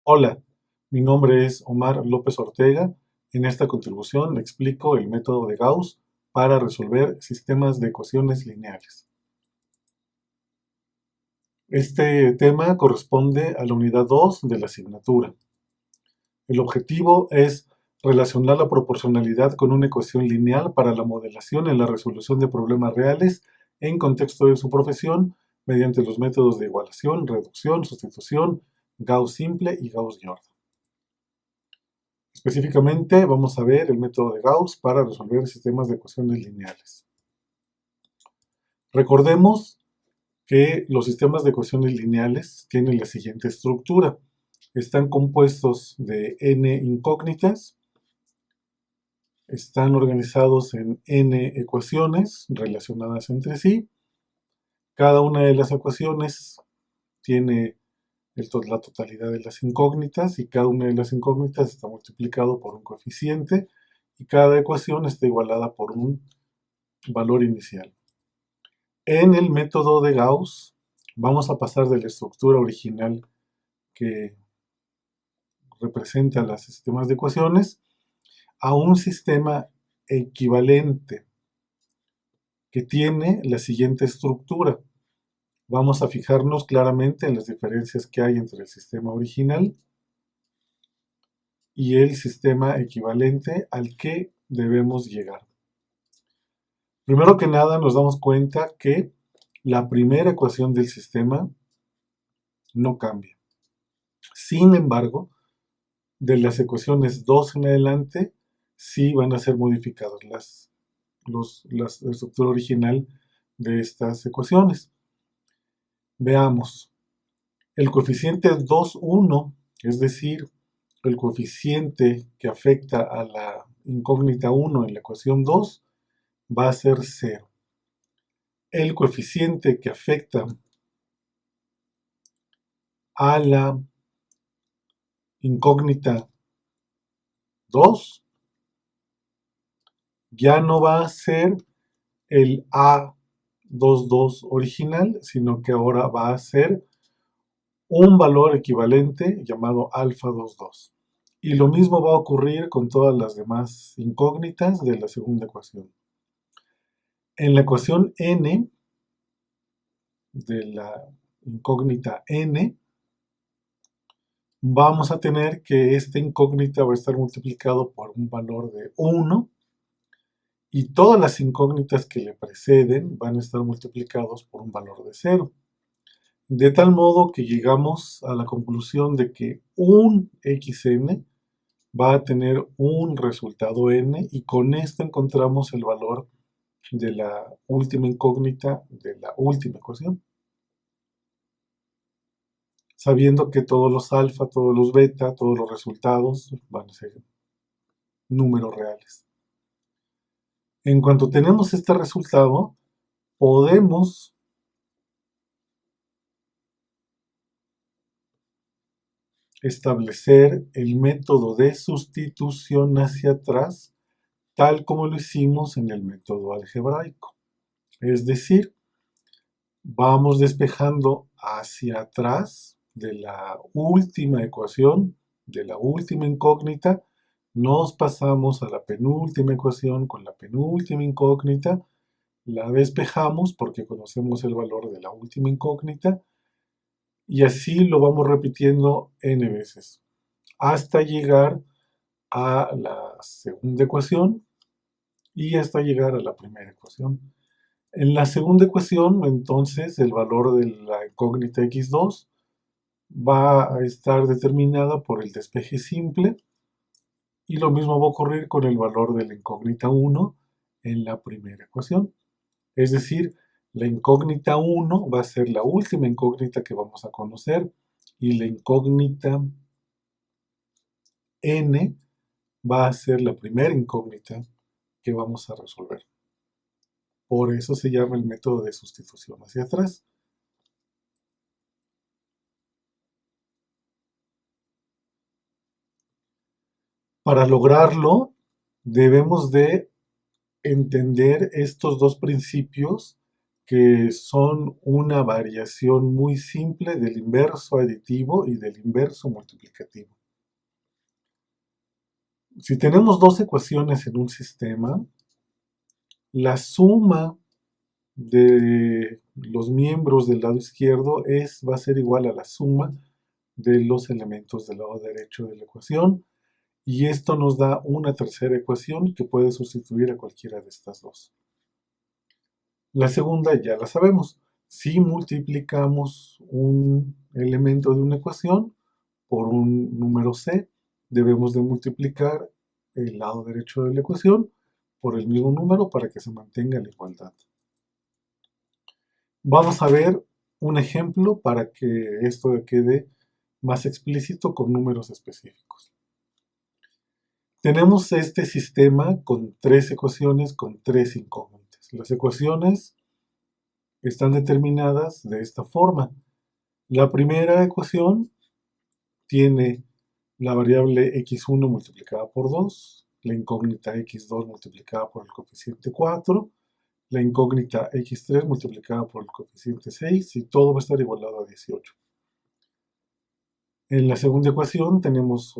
Hola, mi nombre es Omar López Ortega. En esta contribución explico el método de Gauss para resolver sistemas de ecuaciones lineales. Este tema corresponde a la unidad 2 de la asignatura. El objetivo es relacionar la proporcionalidad con una ecuación lineal para la modelación en la resolución de problemas reales en contexto de su profesión mediante los métodos de igualación, reducción, sustitución, Gauss simple y Gauss-Jordan. Específicamente, vamos a ver el método de Gauss para resolver sistemas de ecuaciones lineales. Recordemos que los sistemas de ecuaciones lineales tienen la siguiente estructura. Están compuestos de n incógnitas, están organizados en n ecuaciones relacionadas entre sí. Cada una de las ecuaciones tiene la totalidad de las incógnitas y cada una de las incógnitas está multiplicado por un coeficiente y cada ecuación está igualada por un valor inicial. En el método de Gauss vamos a pasar de la estructura original que representa los sistemas de ecuaciones a un sistema equivalente que tiene la siguiente estructura. Vamos a fijarnos claramente en las diferencias que hay entre el sistema original y el sistema equivalente al que debemos llegar. Primero que nada nos damos cuenta que la primera ecuación del sistema no cambia. Sin embargo, de las ecuaciones 2 en adelante sí van a ser modificadas la estructura original de estas ecuaciones. Veamos, el coeficiente 2, 1, es decir, el coeficiente que afecta a la incógnita 1 en la ecuación 2 va a ser 0. El coeficiente que afecta a la incógnita 2 ya no va a ser el A22 original, sino que ahora va a ser un valor equivalente llamado alfa 22. Y lo mismo va a ocurrir con todas las demás incógnitas de la segunda ecuación. En la ecuación n de la incógnita n, vamos a tener que esta incógnita va a estar multiplicado por un valor de 1 y todas las incógnitas que le preceden van a estar multiplicados por un valor de 0. De tal modo que llegamos a la conclusión de que un xn va a tener un resultado n y con esto encontramos el valor de la última incógnita de la última ecuación. Sabiendo que todos los alfa, todos los beta, todos los resultados van a ser números reales. En cuanto tenemos este resultado, podemos establecer el método de sustitución hacia atrás, tal como lo hicimos en el método algebraico. Es decir, vamos despejando hacia atrás de la última ecuación, de la última incógnita, nos pasamos a la penúltima ecuación con la penúltima incógnita, la despejamos porque conocemos el valor de la última incógnita y así lo vamos repitiendo n veces hasta llegar a la segunda ecuación y hasta llegar a la primera ecuación. En la segunda ecuación, entonces, el valor de la incógnita x2 va a estar determinada por el despeje simple y lo mismo va a ocurrir con el valor de la incógnita 1 en la primera ecuación. Es decir, la incógnita 1 va a ser la última incógnita que vamos a conocer y la incógnita n va a ser la primera incógnita que vamos a resolver. Por eso se llama el método de sustitución hacia atrás. Para lograrlo, debemos de entender estos dos principios que son una variación muy simple del inverso aditivo y del inverso multiplicativo. Si tenemos dos ecuaciones en un sistema, la suma de los miembros del lado izquierdo va a ser igual a la suma de los elementos del lado derecho de la ecuación, y esto nos da una tercera ecuación que puede sustituir a cualquiera de estas dos. La segunda ya la sabemos. Si multiplicamos un elemento de una ecuación por un número c, debemos de multiplicar el lado derecho de la ecuación por el mismo número para que se mantenga la igualdad. Vamos a ver un ejemplo para que esto quede más explícito con números específicos. Tenemos este sistema con tres ecuaciones con tres incógnitas. Las ecuaciones están determinadas de esta forma. La primera ecuación tiene la variable x1 multiplicada por 2, la incógnita x2 multiplicada por el coeficiente 4, la incógnita x3 multiplicada por el coeficiente 6, y todo va a estar igualado a 18. En la segunda ecuación tenemos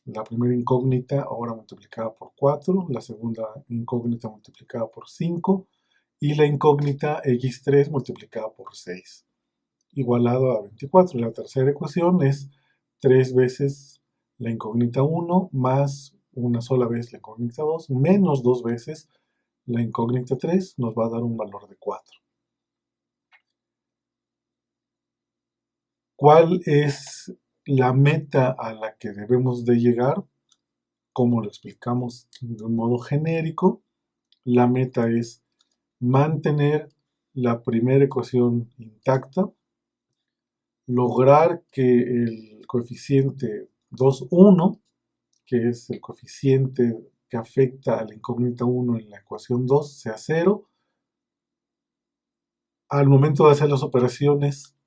la primera incógnita ahora multiplicada por 4, la segunda incógnita multiplicada por 5 y la incógnita x3 multiplicada por 6, igualado a 24. La tercera ecuación es 3 veces la incógnita 1 más una sola vez la incógnita 2 menos 2 veces la incógnita 3, nos va a dar un valor de 4. ¿Cuál es la meta a la que debemos de llegar? Como lo explicamos de un modo genérico, la meta es mantener la primera ecuación intacta, lograr que el coeficiente 2, 1, que es el coeficiente que afecta a la incógnita 1 en la ecuación 2, sea 0. Al momento de hacer las operaciones,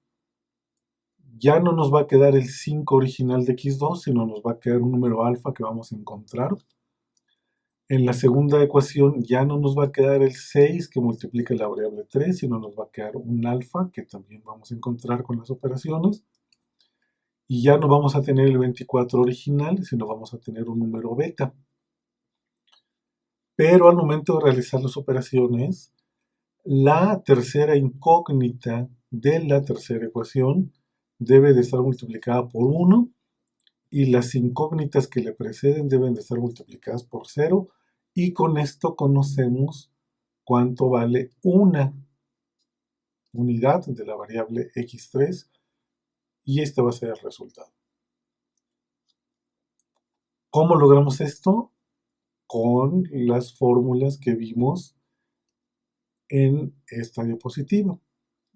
ya no nos va a quedar el 5 original de x2, sino nos va a quedar un número alfa que vamos a encontrar. En la segunda ecuación ya no nos va a quedar el 6 que multiplica la variable 3, sino nos va a quedar un alfa que también vamos a encontrar con las operaciones. Y ya no vamos a tener el 24 original, sino vamos a tener un número beta. Pero al momento de realizar las operaciones, la tercera incógnita de la tercera ecuación debe de estar multiplicada por 1 y las incógnitas que le preceden deben de estar multiplicadas por 0, y con esto conocemos cuánto vale una unidad de la variable x3, y este va a ser el resultado. ¿Cómo logramos esto? Con las fórmulas que vimos en esta diapositiva,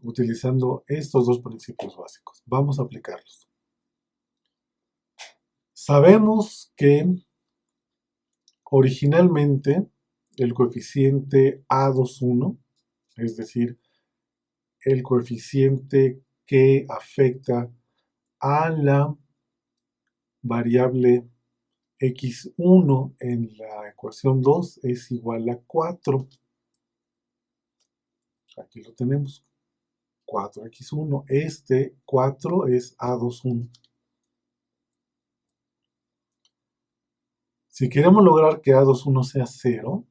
utilizando estos dos principios básicos. Vamos a aplicarlos. Sabemos que originalmente el coeficiente A21, es decir, el coeficiente que afecta a la variable x1 en la ecuación 2 es igual a 4. Aquí lo tenemos, 4x1. Este 4 es A21. Si queremos lograr que A21 sea 0,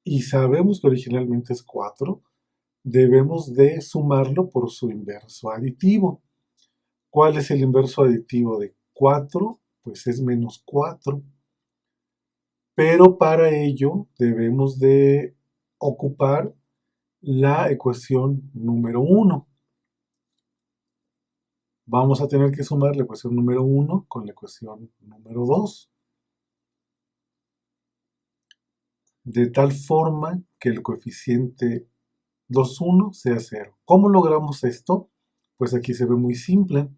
y sabemos que originalmente es 4, debemos de sumarlo por su inverso aditivo. ¿Cuál es el inverso aditivo de 4? Pues es menos 4. Pero para ello debemos de ocupar la ecuación número 1. Vamos a tener que sumar la ecuación número 1 con la ecuación número 2, de tal forma que el coeficiente 2,1 sea 0. ¿Cómo logramos esto? Pues aquí se ve muy simple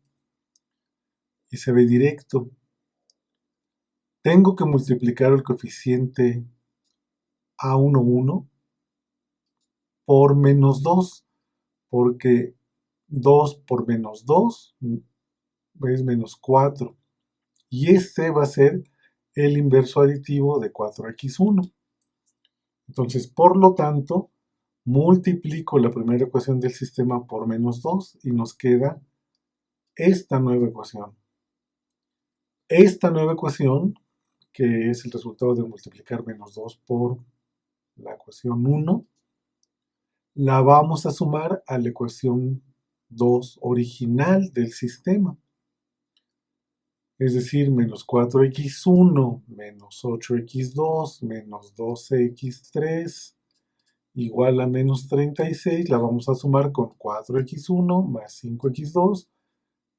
y se ve directo. Tengo que multiplicar el coeficiente A11 por menos 2, porque 2 por menos 2 es menos 4. Y este va a ser el inverso aditivo de 4x1. Entonces, por lo tanto, multiplico la primera ecuación del sistema por menos 2 y nos queda esta nueva ecuación. Esta nueva ecuación, que es el resultado de multiplicar menos 2 por la ecuación 1, la vamos a sumar a la ecuación 2 original del sistema. Es decir, menos 4x1 menos 8x2 menos 12x3 igual a menos 36, la vamos a sumar con 4x1 más 5x2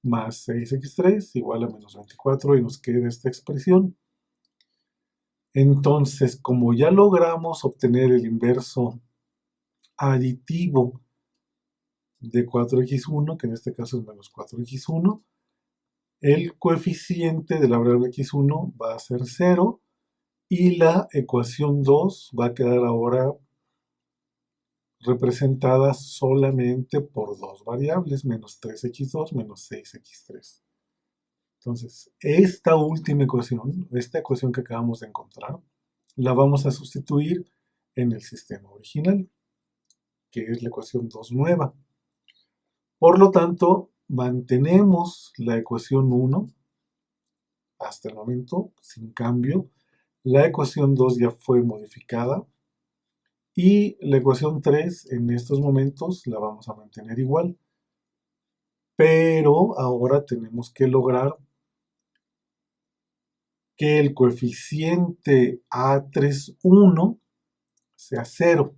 más 6x3 igual a menos 24 y nos queda esta expresión. Entonces, como ya logramos obtener el inverso aditivo de 4x1, que en este caso es menos 4x1, el coeficiente de la variable x1 va a ser 0 y la ecuación 2 va a quedar ahora representada solamente por dos variables, menos 3x2 menos 6x3. Entonces, esta última ecuación, esta ecuación que acabamos de encontrar, la vamos a sustituir en el sistema original, que es la ecuación 2 nueva. Por lo tanto, mantenemos la ecuación 1 hasta el momento sin cambio. La ecuación 2 ya fue modificada y la ecuación 3 en estos momentos la vamos a mantener igual. Pero ahora tenemos que lograr que el coeficiente A31 sea 0.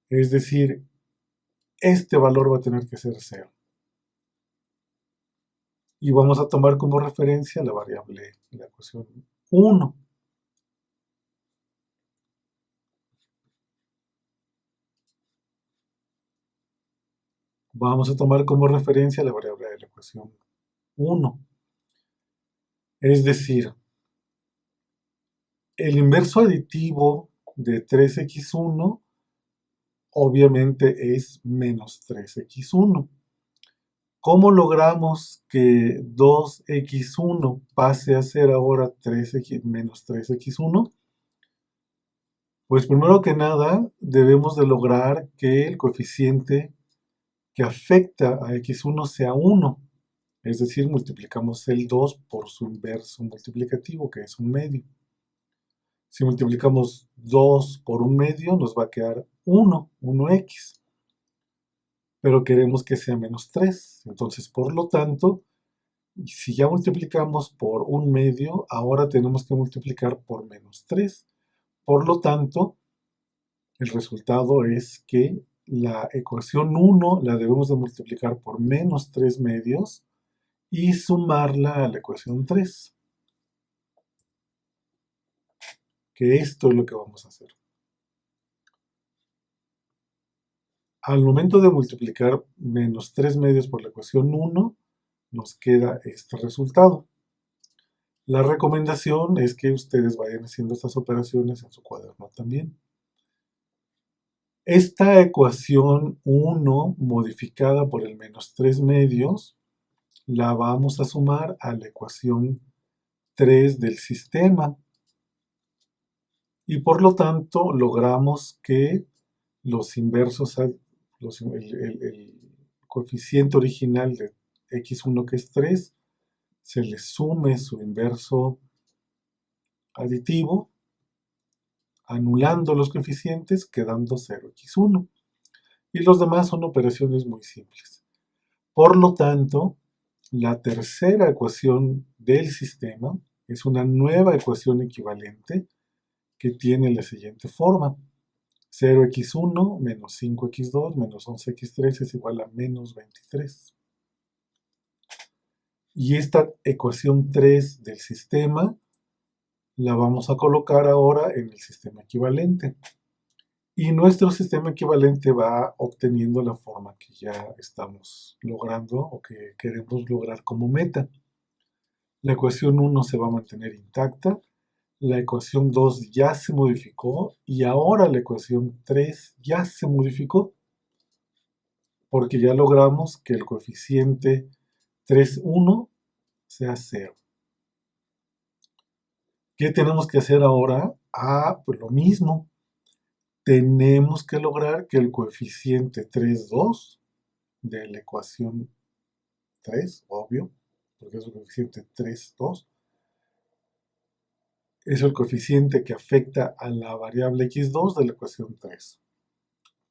Es decir, este valor va a tener que ser 0. Y vamos a tomar como referencia la variable, la ecuación 1. Vamos a tomar como referencia la variable de la ecuación 1. Es decir, el inverso aditivo de 3x1 obviamente es menos 3x1. ¿Cómo logramos que 2x1 pase a ser ahora 3x menos 3x1? Pues primero que nada debemos de lograr que el coeficiente que afecta a x1 sea 1. Es decir, multiplicamos el 2 por su inverso multiplicativo, que es un medio. Si multiplicamos 2 por un medio, nos va a quedar 1, 1x. Pero queremos que sea menos 3. Entonces, por lo tanto, si ya multiplicamos por un medio, ahora tenemos que multiplicar por menos 3. Por lo tanto, el resultado es que la ecuación 1 la debemos de multiplicar por menos 3 medios y sumarla a la ecuación 3. Que esto es lo que vamos a hacer. Al momento de multiplicar menos 3 medios por la ecuación 1, nos queda este resultado. La recomendación es que ustedes vayan haciendo estas operaciones en su cuaderno también. Esta ecuación 1 modificada por el menos 3 medios la vamos a sumar a la ecuación 3 del sistema. Y por lo tanto logramos que los inversos, el coeficiente original de x1 que es 3, se le sume su inverso aditivo, anulando los coeficientes, quedando 0x1. Y los demás son operaciones muy simples. Por lo tanto, la tercera ecuación del sistema es una nueva ecuación equivalente que tiene la siguiente forma. 0x1 menos 5x2 menos 11x3 es igual a menos 23. Y esta ecuación 3 del sistema la vamos a colocar ahora en el sistema equivalente. Y nuestro sistema equivalente va obteniendo la forma que ya estamos logrando o que queremos lograr como meta. La ecuación 1 se va a mantener intacta, la ecuación 2 ya se modificó y ahora la ecuación 3 ya se modificó porque ya logramos que el coeficiente 3,1 sea 0. ¿Qué tenemos que hacer ahora? Pues lo mismo. tenemos que lograr que el coeficiente 3, 2 de la ecuación 3, obvio, porque es el coeficiente 3, 2, es el coeficiente que afecta a la variable x2 de la ecuación 3.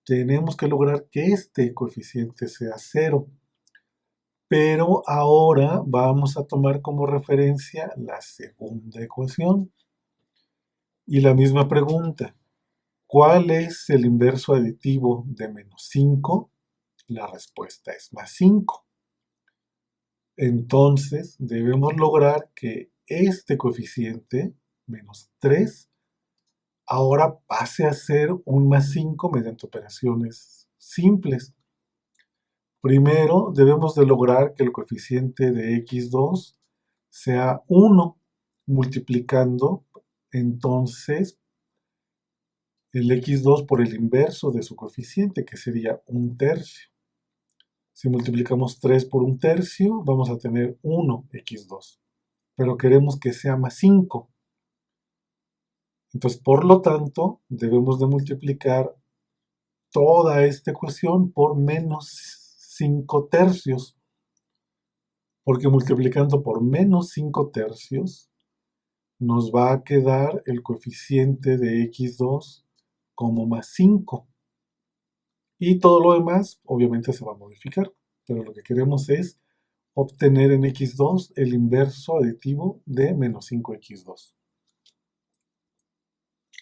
Tenemos que lograr que este coeficiente sea 0. Pero ahora vamos a tomar como referencia la segunda ecuación. Y la misma pregunta, ¿cuál es el inverso aditivo de menos 5? La respuesta es más 5. Entonces debemos lograr que este coeficiente, menos 3, ahora pase a ser un más 5 mediante operaciones simples. Primero debemos de lograr que el coeficiente de x2 sea 1, multiplicando entonces el x2 por el inverso de su coeficiente, que sería 1/3. Si multiplicamos 3 por 1/3, vamos a tener 1x2, pero queremos que sea más 5. Entonces, por lo tanto, debemos de multiplicar toda esta ecuación por menos 5/3, porque multiplicando por menos 5/3 nos va a quedar el coeficiente de x2 como más 5. Y todo lo demás obviamente se va a modificar, pero lo que queremos es obtener en x2 el inverso aditivo de menos 5x2.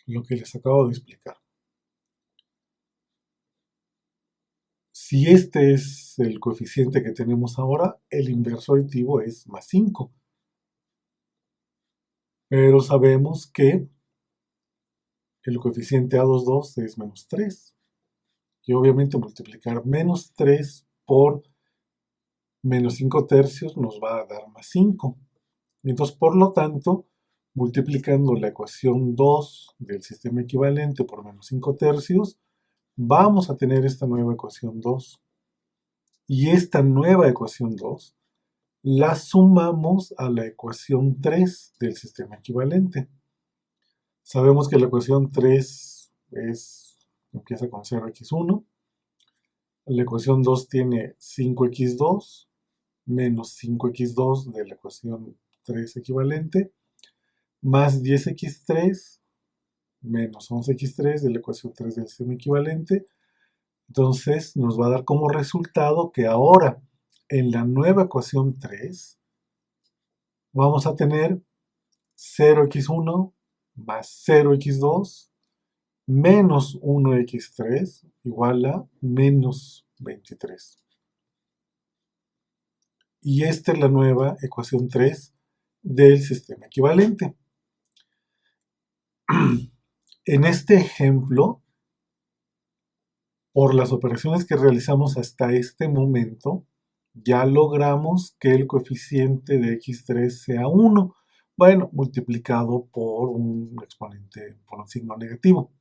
Lo que les acabo de explicar. Si este es el coeficiente que tenemos ahora, el inverso aditivo es más 5. Pero sabemos que el coeficiente A22 es menos 3. Y obviamente multiplicar menos 3 por menos 5/3 nos va a dar más 5. Entonces, por lo tanto, multiplicando la ecuación 2 del sistema equivalente por menos 5/3, vamos a tener esta nueva ecuación 2. Y esta nueva ecuación 2 la sumamos a la ecuación 3 del sistema equivalente. Sabemos que la ecuación 3 empieza con 0x1. La ecuación 2 tiene 5x2 menos 5x2 de la ecuación 3 equivalente, más 10x3 menos 11x3 de la ecuación 3 del sistema equivalente. Entonces nos va a dar como resultado que ahora en la nueva ecuación 3 vamos a tener 0x1 más 0x2 menos 1x3 igual a menos 23. Y esta es la nueva ecuación 3 del sistema equivalente. En este ejemplo, por las operaciones que realizamos hasta este momento, ya logramos que el coeficiente de x3 sea 1. Bueno, multiplicado por un exponente, por un signo negativo.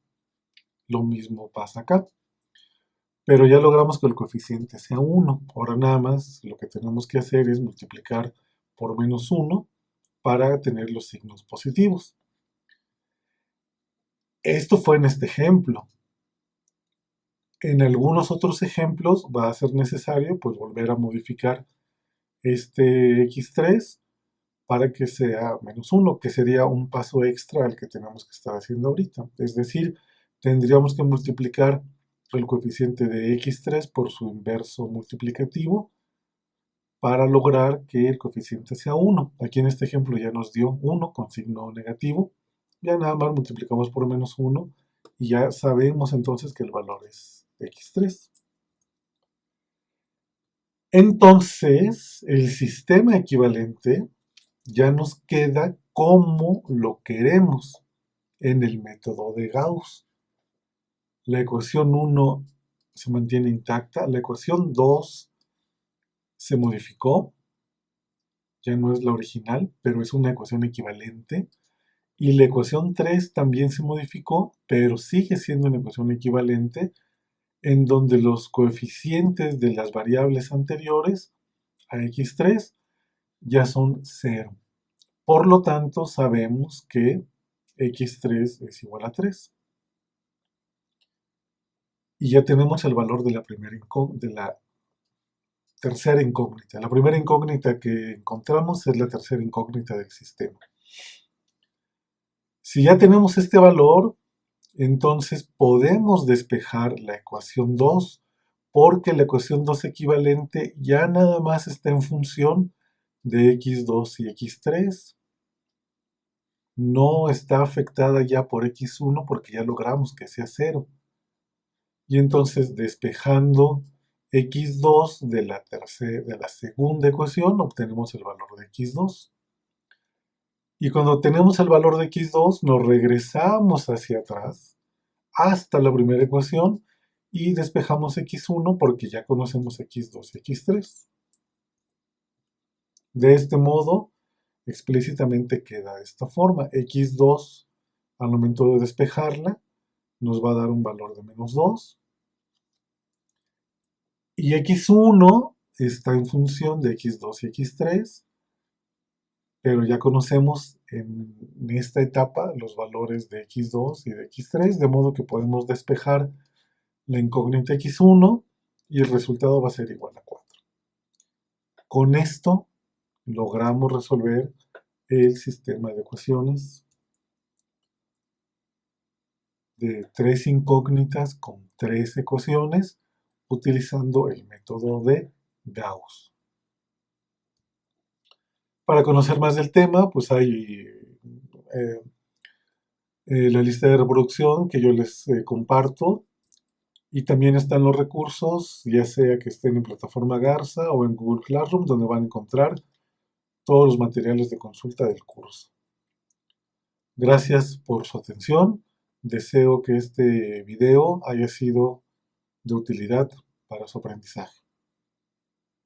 Lo mismo pasa acá. Pero ya logramos que el coeficiente sea 1. Ahora nada más lo que tenemos que hacer es multiplicar por menos 1 para tener los signos positivos. Esto fue en este ejemplo. En algunos otros ejemplos va a ser necesario pues volver a modificar este x3 para que sea menos 1, que sería un paso extra al que tenemos que estar haciendo ahorita. Es decir, tendríamos que multiplicar el coeficiente de x3 por su inverso multiplicativo para lograr que el coeficiente sea 1. Aquí en este ejemplo ya nos dio 1 con signo negativo. Ya nada más multiplicamos por menos 1 y ya sabemos entonces que el valor es x3. Entonces, el sistema equivalente ya nos queda como lo queremos en el método de Gauss. La ecuación 1 se mantiene intacta, la ecuación 2 se modificó, ya no es la original, pero es una ecuación equivalente. Y la ecuación 3 también se modificó, pero sigue siendo una ecuación equivalente en donde los coeficientes de las variables anteriores a x3 ya son 0. Por lo tanto, sabemos que x3 es igual a 3. y ya tenemos el valor de la tercera incógnita. La primera incógnita que encontramos es la tercera incógnita del sistema. Si ya tenemos este valor, entonces podemos despejar la ecuación 2, porque la ecuación 2 equivalente ya nada más está en función de x2 y x3. No está afectada ya por x1 porque ya logramos que sea 0. Y entonces despejando x2 de la segunda ecuación obtenemos el valor de x2. Y cuando tenemos el valor de x2 nos regresamos hacia atrás hasta la primera ecuación y despejamos x1 porque ya conocemos x2 y x3. De este modo, explícitamente queda de esta forma. x2, al momento de despejarla, nos va a dar un valor de -2. Y x1 está en función de x2 y x3, pero ya conocemos en esta etapa los valores de x2 y de x3, de modo que podemos despejar la incógnita x1 y el resultado va a ser igual a 4. Con esto logramos resolver el sistema de ecuaciones de 3 incógnitas con 3 ecuaciones utilizando el método de Gauss. Para conocer más del tema, pues hay la lista de reproducción que yo les comparto, y también están los recursos, ya sea que estén en plataforma Garza o en Google Classroom, donde van a encontrar todos los materiales de consulta del curso. Gracias por su atención. Deseo que este video haya sido de utilidad para su aprendizaje.